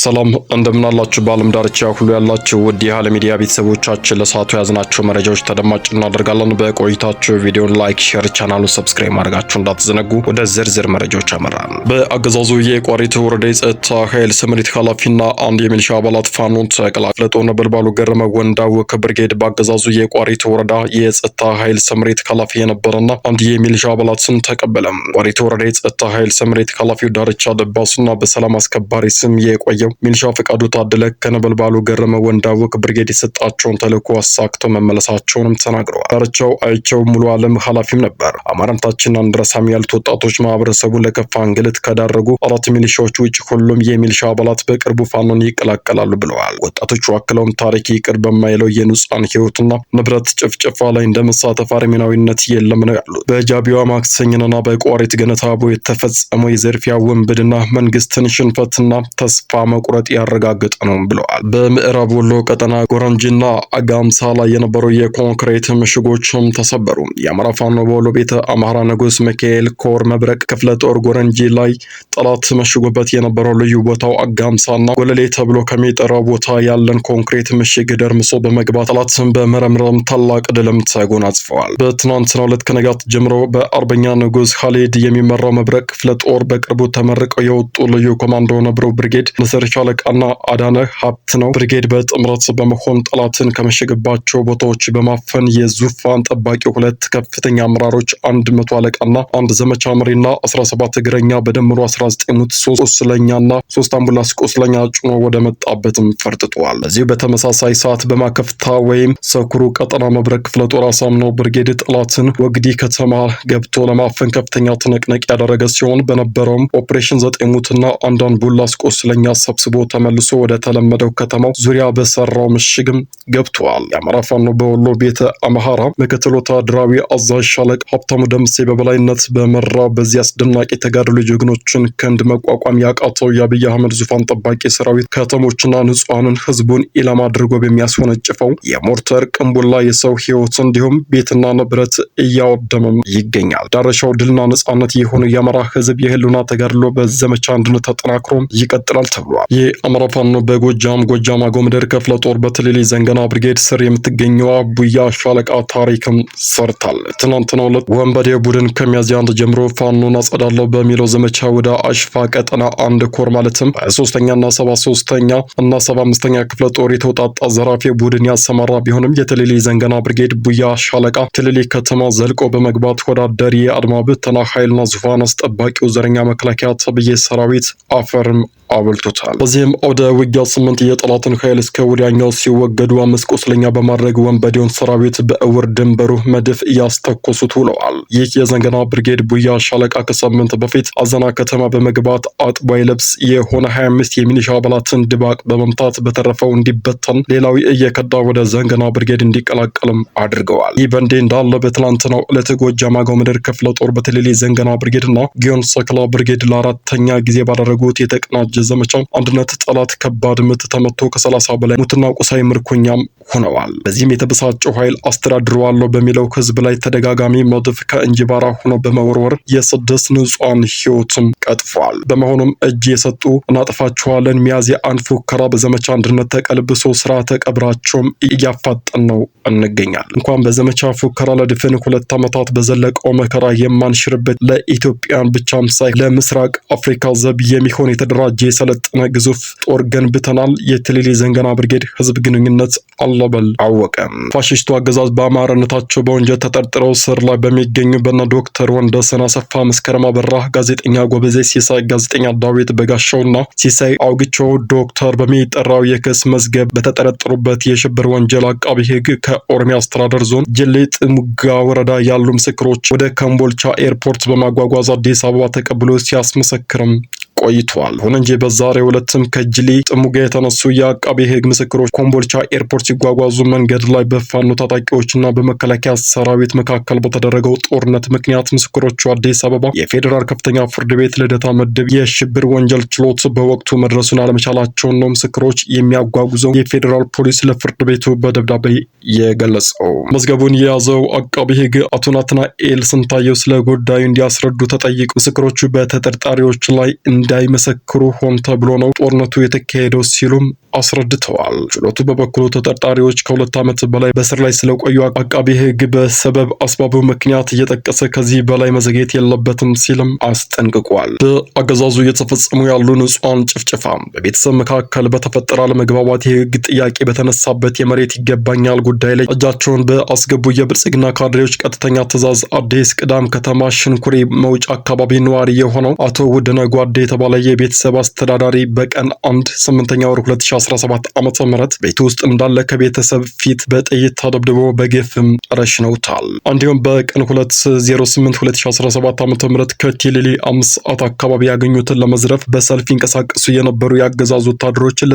ሰላም እንደምናላችሁ በዓለም ዳርቻ ሁሉ ያላችሁ ውድ የሃለ ሚዲያ ቤተሰቦቻችን ለሰዓቱ ያዝናቸው መረጃዎች ተደማጭ እናደርጋለን። በቆይታችሁ ቪዲዮን ላይክ፣ ሼር፣ ቻናሉን ሰብስክራይብ ማድረጋችሁ እንዳትዘነጉ። ወደ ዝርዝር መረጃዎች አመራን። በአገዛዙ የቋሪት ወረዳ የጸጥታ ኃይል ስምሪት ኃላፊና አንድ የሚሊሻ አባላት ፋኖን ተቀላቅለው ነበልባሉ ገረመ ወንዳው ከብርጌድ በአገዛዙ የቋሪት ወረዳ የጸጥታ ኃይል ስምሪት ኃላፊ የነበረና አንድ የሚሊሻ አባላትን ተቀበለም። ቋሪት ወረዳ የጸጥታ ኃይል ስምሪት ኃላፊው ዳርቻ ደባሱና በሰላም አስከባሪ ስም የቆየው ሚሊሻ ፈቃዱ ታደለ ከነበልባሉ ገረመ ወንዳወቅ ብርጌድ የሰጣቸውን ተልዕኮ አሳክተው መመለሳቸውንም ተናግረዋል። ዳርቻው አይቸው ሙሉ ዓለም ኃላፊም ነበር። አማራነታችንን አንረሳም ያሉት ወጣቶች ማህበረሰቡን ለከፋ እንግልት ከዳረጉ 4 ሚሊሻዎች ውጭ ሁሉም የሚሊሻ አባላት በቅርቡ ፋኖን ይቀላቀላሉ ብለዋል። ወጣቶቹ አክለውም ታሪክ ይቅር በማይለው የንጹሃን ህይወትና ንብረት ጭፍጨፋ ላይ እንደመሳተፍ አረመኔያዊነት የለም ነው ያሉት። በጃቢዋ ማክሰኝንና በቋሪት ገነታቦ የተፈጸመው የዘርፊያ ወንብድና መንግስትን ሽንፈትና ተስፋ መቁረጥ ያረጋግጥ ነው ብለዋል። በምዕራብ ወሎ ቀጠና ጎረንጂና አጋምሳ ላይ የነበሩ የኮንክሪት ምሽጎችም ተሰበሩ። የአማራ ፋኖ በወሎ ቤተ አማራ ንጉስ ሚካኤል ኮር መብረቅ ክፍለ ጦር ጎረንጂ ላይ ጠላት መሽጎበት የነበረው ልዩ ቦታው አጋምሳና ጎለሌ ተብሎ ከሚጠራው ቦታ ያለን ኮንክሪት ምሽግ ደርምሶ በመግባት ጠላትን በመረምረም ታላቅ ድልም ተጎናጽፈዋል። በትናንትናው ዕለት ከነጋት ጀምሮ በአርበኛ ንጉስ ኻሊድ የሚመራው መብረቅ ክፍለ ጦር በቅርቡ ተመርቀው የወጡ ልዩ ኮማንዶ ነብሮ ብርጌድ ንስር ሻለቃና አዳነ ሀብት ነው ብርጌድ በጥምረት በመሆን ጠላትን ከመሸገባቸው ቦታዎች በማፈን የዙፋን ጠባቂ 2 ከፍተኛ አመራሮች 100 አለቃና 1 ዘመቻ መሪና 17 እግረኛ በደምሮ 19 ሙት 3 ቁስለኛና 3 አምቡላንስ ቁስለኛ ጭኖ ወደ መጣበትም ፈርጥቷል። በዚህ በተመሳሳይ ሰዓት በማከፍታ ወይም ሰኩሩ ቀጠና መብረቅ ክፍለ ጦር አሳምነው ብርጌድ ጠላትን ወግዲ ከተማ ገብቶ ለማፈን ከፍተኛ ትንቅንቅ ያደረገ ሲሆን በነበረውም ኦፕሬሽን 9 ሙትና 1 አምቡላንስ ቁስለኛ ሰብስቦ ተመልሶ ወደ ተለመደው ከተማው ዙሪያ በሰራው ምሽግም ገብቷል። የአማራ ፋኖ በወሎ ቤተ አማራ ምክትል ወታደራዊ አዛዥ ሻለቃ ሀብታሙ ደምሴ በበላይነት በመራ በዚህ አስደናቂ ተጋድሎ ጀግኖችን ክንድ መቋቋም ያቃተው የአብይ አህመድ ዙፋን ጠባቂ ሰራዊት ከተሞችና ንጹሃንን ህዝቡን ኢላማ አድርጎ በሚያስወነጭፈው የሞርተር ቅንቡላ የሰው ህይወት እንዲሁም ቤትና ንብረት እያወደመም ይገኛል። ዳረሻው ድልና ነጻነት የሆነ የአማራ ህዝብ የህልውና ተጋድሎ በዘመቻ አንድነት ተጠናክሮ ይቀጥላል ተብሏል። የአማራ ፋኖ በጎጃም አገው ምድር ክፍለ ጦር በትልሊ ዘንገና ብርጌድ ስር የምትገኘው ቡያ ሻለቃ ታሪክም ሰርታለች። ትናንትናው ዕለት ወንበዴ ቡድን ከሚያዝያ 1 ጀምሮ ፋኖን አጸዳለሁ በሚለው ዘመቻ ወደ አሽፋ ቀጠና 1 ኮር ማለትም 23ኛና 73ኛ እና 75ኛ ክፍለ ጦር የተውጣጣ ዘራፊ ቡድን ያሰማራ ቢሆንም የትልሊ ዘንገና ብርጌድ ቡያ ሻለቃ ትልሊ ከተማ ዘልቆ በመግባት ወዳደር የአድማ ብተና ኃይልና ዙፋን አስጠባቂው ዘረኛ መከላከያ ተብዬ ሰራዊት አፈርም አብልቶታል። በዚህም ወደ ውጊያ 8 የጠላትን ኃይል እስከ ወዲያኛው ሲወገዱ 5 ቁስለኛ በማድረግ ወንበዴውን ሰራዊት በእውር ድንበሩ መድፍ እያስተኮሱት ውለዋል። ይህ የዘንገና ብርጌድ ቡያ ሻለቃ ከሳምንት በፊት አዘና ከተማ በመግባት አጥባይ ልብስ የሆነ 25 የሚሊሻ አባላትን ድባቅ በመምታት በተረፈው እንዲበተን ሌላው እየከዳ ወደ ዘንገና ብርጌድ እንዲቀላቀልም አድርገዋል። ይህ በእንዲህ እንዳለ በትላንትናው ዕለት ጎጃም አገው ምድር ክፍለ ጦር በትልሊ ዘንገና ብርጌድና ጊዮን ሰክላ ብርጌድ ለ4ኛ ጊዜ ባደረጉት የተቀናጀ ዘመቻ አንድነት ጠላት ከባድ ምት ተመቶ ከ30 በላይ ሙትና ቁሳይ ምርኮኛም ሆነዋል። በዚህም የተበሳጨው ኃይል አስተዳድረዋለሁ በሚለው ህዝብ ላይ ተደጋጋሚ መድፍ ከእንጅባራ ሆኖ በመወርወር የ6 ንጹሃን ህይወትም ቀጥፏል። በመሆኑም እጅ የሰጡ እናጠፋቸዋለን ሚያዝያ 1 ፉከራ በዘመቻ አንድነት ተቀልብሶ ስርዓተ ቀብራቸውም እያፋጠን ነው እንገኛለን። እንኳን በዘመቻ ፉከራ ለድፍን 2 ዓመታት በዘለቀው መከራ የማንሽርበት ለኢትዮጵያን ብቻም ሳይ ለምስራቅ አፍሪካ ዘብ የሚሆን የተደራጀ የሰለጠነ ግዙፍ ጦር ገንብተናል። የትልሊ ዘንገና ብርጌድ ህዝብ ግንኙነት አለበል አወቀ። ፋሽስቱ አገዛዝ በአማራነታቸው በወንጀል ተጠርጥረው ስር ላይ በሚገኙ በነ ዶክተር ወንደሰን አሰፋ፣ መስከረም አበራ፣ ጋዜጠኛ ጎበዜ ሲሳይ፣ ጋዜጠኛ ዳዊት በጋሻውና ሲሳይ አውግቸው ዶክተር በሚጠራው የክስ መዝገብ በተጠረጠሩበት የሽብር ወንጀል አቃቢ ህግ ከኦሮሚያ አስተዳደር ዞን ጅሌ ጥሙጋ ወረዳ ያሉ ምስክሮች ወደ ኮምቦልቻ ኤርፖርት በማጓጓዝ አዲስ አበባ ተቀብሎ ሲያስመሰክርም ቆይቷል። ሆነ እንጂ በዛሬው ዕለትም ከጅሊ ጥሙጋ የተነሱ የአቃቤ ህግ ምስክሮች ኮምቦልቻ ኤርፖርት ሲጓጓዙ መንገድ ላይ በፋኖ ታጣቂዎችና በመከላከያ ሰራዊት መካከል በተደረገው ጦርነት ምክንያት ምስክሮቹ አዲስ አበባ የፌዴራል ከፍተኛ ፍርድ ቤት ልደታ ምድብ የሽብር ወንጀል ችሎት በወቅቱ መድረሱን አለመቻላቸውን ነው ምስክሮች የሚያጓጉዘው የፌዴራል ፖሊስ ለፍርድ ቤቱ በደብዳቤ የገለጸው። መዝገቡን የያዘው አቃቤ ህግ አቶ ናትናኤል ስንታየው ስለ ጉዳዩ እንዲያስረዱ ተጠይቀው ምስክሮቹ በተጠርጣሪዎች ላይ እንደ እንዳይመሰክሩ ሆን ተብሎ ነው ጦርነቱ የተካሄደው ሲሉም አስረድተዋል። ችሎቱ በበኩሉ ተጠርጣሪዎች ከ2 ዓመት በላይ በስር ላይ ስለቆዩ አቃቢ ሕግ በሰበብ አስባቡ ምክንያት እየጠቀሰ ከዚህ በላይ መዘግየት የለበትም ሲልም አስጠንቅቋል። በአገዛዙ እየተፈጸሙ ያሉ ንጹሃን ጭፍጨፋ፣ በቤተሰብ መካከል በተፈጠረ አለመግባባት የሕግ ጥያቄ በተነሳበት የመሬት ይገባኛል ጉዳይ ላይ እጃቸውን በአስገቡ የብልጽግና ካድሬዎች ቀጥተኛ ትዕዛዝ አዲስ ቅዳም ከተማ ሽንኩሬ መውጫ አካባቢ ነዋሪ የሆነው አቶ ውድነ ጓዴ የተባለ የቤተሰብ አስተዳዳሪ በቀን 1/8 ወር 2017 ዓመተ ምህረት ቤት ውስጥ እንዳለ ከቤተሰብ ፊት በጥይት ተደብድቦ በግፍም ረሽነውታል። እንዲሁም በቀን 2/08/2017 ዓመተ ምህረት ከቲሊሊ 5 ሰዓት አካባቢ ያገኙትን ለመዝረፍ በሰልፍ ይንቀሳቀሱ የነበሩ የአገዛዙ ወታደሮችን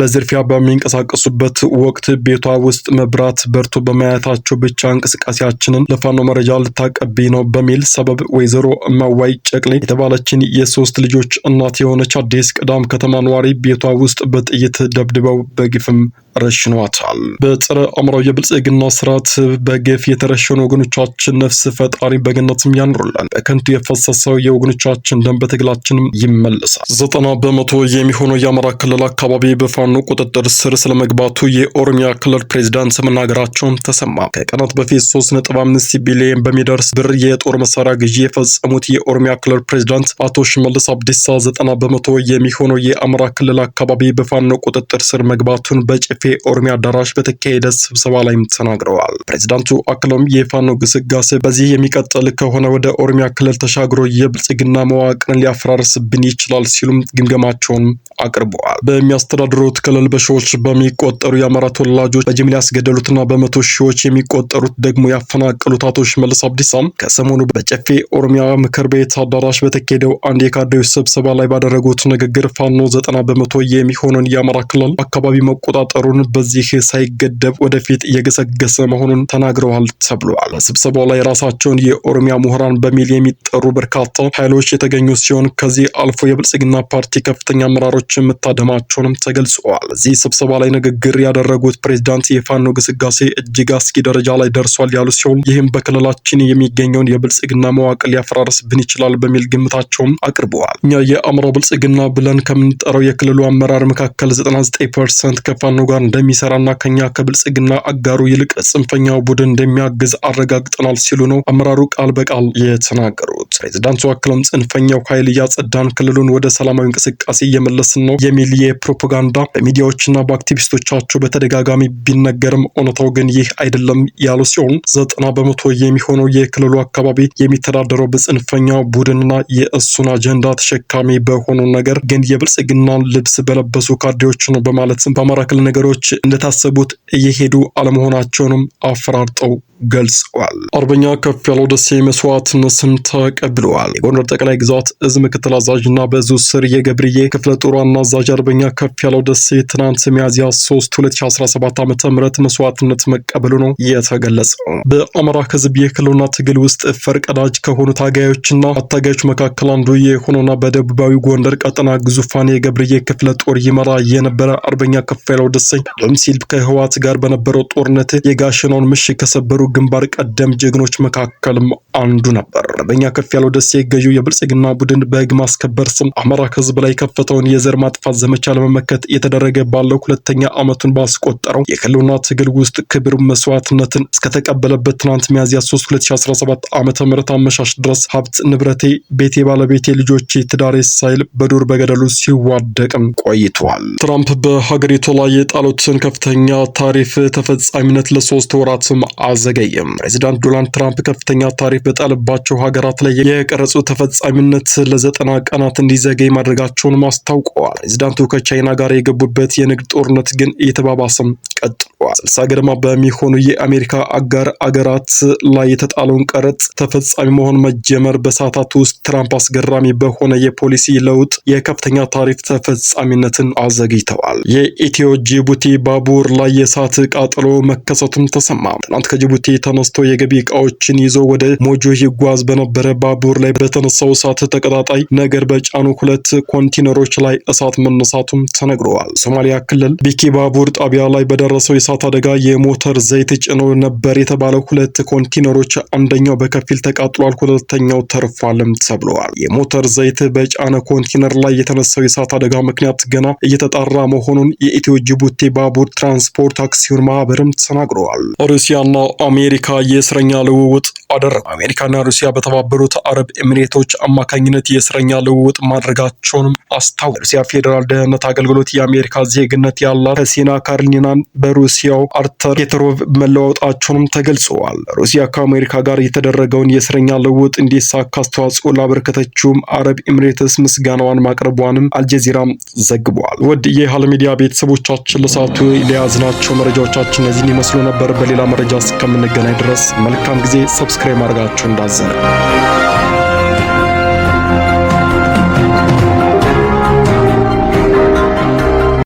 ለዝርፊያ በሚንቀሳቀሱበት ወቅት ቤቷ ውስጥ መብራት በርቶ በማየታቸው ብቻ እንቅስቃሴያችንን ለፋኖ መረጃ ልታቀብይ ነው በሚል ሰበብ ወይዘሮ እማዋይ ጨቅሌ የተባለችን የ3 ልጆች እናት የሆነች አዲስ ቅዳም ከተማ ነዋሪ ቤቷ ውስጥ በጥይት ደብድበው በግፍም ረሽኗታል። በጸረ አማራው የብልጽግና ስርዓት በግፍ የተረሸኑ ወገኖቻችን ነፍስ ፈጣሪ በገነትም ያኑሩልን። በከንቱ የፈሰሰው የወገኖቻችን ደም በትግላችንም ይመለሳል። 90 በመቶ የሚሆነው የአማራ ክልል አካባቢ በፋኖ ቁጥጥር ስር ስለመግባቱ የኦሮሚያ ክልል ፕሬዝዳንት መናገራቸውን ተሰማ። ከቀናት በፊት 3.5 ቢሊዮን በሚደርስ ብር የጦር መሳሪያ ግዢ የፈጸሙት የኦሮሚያ ክልል ፕሬዝዳንት አቶ ሽመልስ አብዲሳ 90 በመቶ የሚሆነው የአማራ ክልል አካባቢ በፋኖ ቁጥጥር ስር መግባቱን በጨፌ ኦሮሚያ አዳራሽ በተካሄደ ስብሰባ ላይም ተናግረዋል። ፕሬዝዳንቱ አክለውም የፋኖ ግስጋሴ በዚህ የሚቀጥል ከሆነ ወደ ኦሮሚያ ክልል ተሻግሮ የብልጽግና መዋቅርን ሊያፈራርስብን ይችላል ሲሉም ግምገማቸውን አቅርበዋል። በሚያስተዳድሩት ክልል በሺዎች በሚቆጠሩ የአማራ ተወላጆች በጅምላ ያስገደሉትና በመቶ ሺዎች የሚቆጠሩት ደግሞ ያፈናቀሉት አቶ ሽመልስ አብዲሳም ከሰሞኑ በጨፌ ኦሮሚያ ምክር ቤት አዳራሽ በተካሄደው አንድ የካድሬዎች ስብሰባ ላይ ባደረጉት ንግግር ፋኖ 90 በመቶ የሚሆነውን የአማራ ክልል አካባቢ መቆጣጠሩን በዚህ ሳይገደብ ወደፊት እየገሰገሰ መሆኑን ተናግረዋል ተብሏል። ስብሰባው ላይ ራሳቸውን የኦሮሚያ ምሁራን በሚል የሚጠሩ በርካታ ኃይሎች የተገኙ ሲሆን ከዚህ አልፎ የብልጽግና ፓርቲ ከፍተኛ አመራሮች መታደማቸውንም ተገልጸዋል። እዚህ ስብሰባ ላይ ንግግር ያደረጉት ፕሬዝዳንት የፋኖ ግስጋሴ እጅግ አስጊ ደረጃ ላይ ደርሷል ያሉ ሲሆን ይህም በክልላችን የሚገኘውን የብልጽግና መዋቅር ሊያፈራርስብን ይችላል በሚል ግምታቸውም አቅርበዋል። እኛ የአማራው ብልጽግና ብለን ከምንጠራው የክልሉ አመራር መካከል 99% ከፋኖ ጋር እንደሚሰራና ከኛ ከብልጽግና አጋሩ ይልቅ ጽንፈኛው ቡድን እንደሚያግዝ አረጋግጠናል ሲሉ ነው አመራሩ ቃል በቃል የተናገሩት። ፕሬዝዳንቱ አክለውም ጽንፈኛው ኃይል እያጸዳን ክልሉን ወደ ሰላማዊ እንቅስቃሴ እየመለስን ነው የሚል የፕሮፓጋንዳ በሚዲያዎችና በአክቲቪስቶቻቸው በተደጋጋሚ ቢነገርም እውነታው ግን ይህ አይደለም ያሉ ሲሆን 90 በመቶ የሚሆነው የክልሉ አካባቢ የሚተዳደረው በጽንፈኛው ቡድንና የእሱን አጀንዳ ተሸካሚ በሆኑ ነገር ግን የብልጽግናን ልብስ በለበሱ ካድሬዎች ነው በማለትም በአማራ ክልል ነገሮች እንደታሰቡት እየሄዱ አለመሆናቸውንም አፈራርጠው ገልጸዋል። አርበኛ ከፍ ያለው ደሴ መስዋዕትነትን ተቀብለዋል። የጎንደር ጠቅላይ ግዛት እዝ ምክትል አዛዥና በእዙ ስር የገብርዬ ክፍለ ጦር ዋና አዛዥ አርበኛ ከፍ ያለው ደሴ ትናንት ሚያዝያ 3 2017 ዓ.ም መስዋዕትነት መቀበሉ ነው የተገለጸው። በአማራ ሕዝብ የህልውና ትግል ውስጥ ፈርቀዳጅ ከሆኑ ታጋዮችና አታጋዮች መካከል አንዱ የሆነውና በደቡባዊ ጎንደር ቀጠና ግዙፋን የገብርዬ ክፍለ ጦር ይመራ የነበረ አርበኛ ከፍ ያለው ደሴ ቀደም ሲል ከህወሓት ጋር በነበረው ጦርነት የጋሸናውን ምሽግ ከሰበሩ ግንባር ቀደም ጀግኖች መካከልም አንዱ ነበር። አርበኛ ከፍ ያለው ደሴ ገዢው የብልጽግና ቡድን በህግ ማስከበር ስም አማራ ህዝብ ላይ ከፈተውን የዘር ማጥፋት ዘመቻ ለመመከት የተደረገ ባለው 2ኛ ዓመቱን ባስቆጠረው የህልውና ትግል ውስጥ ክብር መስዋዕትነትን እስከተቀበለበት ትናንት ሚያዝያ 3 2017 ዓ.ም አመሻሽ ድረስ ሀብት ንብረቴ፣ ቤቴ፣ ባለቤቴ፣ ልጆቼ፣ ትዳሬ ሳይል በዱር በገደሉ ሲዋደቅም ቆይቷል። ትራምፕ በሀገሪቱ ላይ የጣሉትን ከፍተኛ ታሪፍ ተፈጻሚነት ለ3 ወራትም አዘገየም። ፕሬዚዳንት ዶናልድ ትራምፕ ከፍተኛ ታሪፍ በጣለባቸው ሀገራት ላይ የቀረጹ ተፈጻሚነት ለ90 ቀናት እንዲዘገይ ማድረጋቸውን አስታውቀዋል። ፕሬዚዳንቱ ከቻይና ጋር የገቡበት የንግድ ጦርነት ግን እየተባባሰም ቀጥሏል። 60 ገደማ በሚሆኑ የአሜሪካ አጋር አገራት ላይ የተጣለውን ቀረጥ ተፈጻሚ መሆን መጀመር በሰዓታት ውስጥ ትራምፕ አስገራሚ በሆነ የፖሊሲ ለውጥ የከፍተኛ ታሪፍ ተፈጻሚነትን አዘግይተዋል። የኢትዮ ጅቡቲ ባቡር ላይ የእሳት ቃጠሎ መከሰቱም ተሰማ። ትናንት ከጅቡቲ ተነስቶ የገቢ እቃዎችን ይዞ ወደ ሞጆ ይጓዝ በነበረ ባቡር ላይ በተነሳው እሳት ተቀጣጣይ ነገር በጫኑ 2 ኮንቴነሮች ላይ እሳት መነሳቱም ተነግሯል። ሶማሊያ ክልል ቢኪ ባቡር ጣቢያ ላይ በደረሰው የእሳት አደጋ የሞተር ዘይት ጭኖ ነበር የተባለው 2 ኮንቴነሮች አንደኛው በከፊል ተቃጥሏል፣ ሁለተኛው ተርፏልም ተብሏል። የሞተር ዘይት በጫነ ኮንቴነር ላይ የተነሳው የእሳት አደጋ ምክንያት ገና እየተጣራ መሆኑን የኢትዮ ጅቡቲ ባቡር ትራንስፖርት አክሲዮን ማህበርም ተናግረዋል። ሩሲያና አሜሪካ የእስረኛ ልውውጥ አደረጉ። አሜሪካና ሩሲያ በተባበሩት አረብ ኤሚሬቶች አማካኝነት የእስረኛ ልውውጥ ማድረጋቸውንም አስታወቁ። ሩሲያ ፌዴራል ደህንነት አገልግሎት የአሜሪካ ዜግነት ያላት ከሲና ካርኒናን በሩሲያው አርተር ፔትሮቭ መለዋወጣቸውንም ተገልጸዋል። ሩሲያ ከአሜሪካ ጋር የተደረገውን የእስረኛ ልውውጥ እንዲሳካ አስተዋጽኦ ላበረከተችውም አረብ ኤሚሬትስ ምስጋናዋን ማቅረቧንም አልጀዚራም ዘግቧል። ውድ የሃለ ሚዲያ ቤተሰቦቻችን ለሰዓቱ ለያዝናቸው መረጃዎቻችን እነዚህን ይመስሉ ነበር። በሌላ መረጃ እስከምንገናኝ ድረስ መልካም ጊዜ። ሰብስክራይብ ማድረጋችሁ እንዳዘነ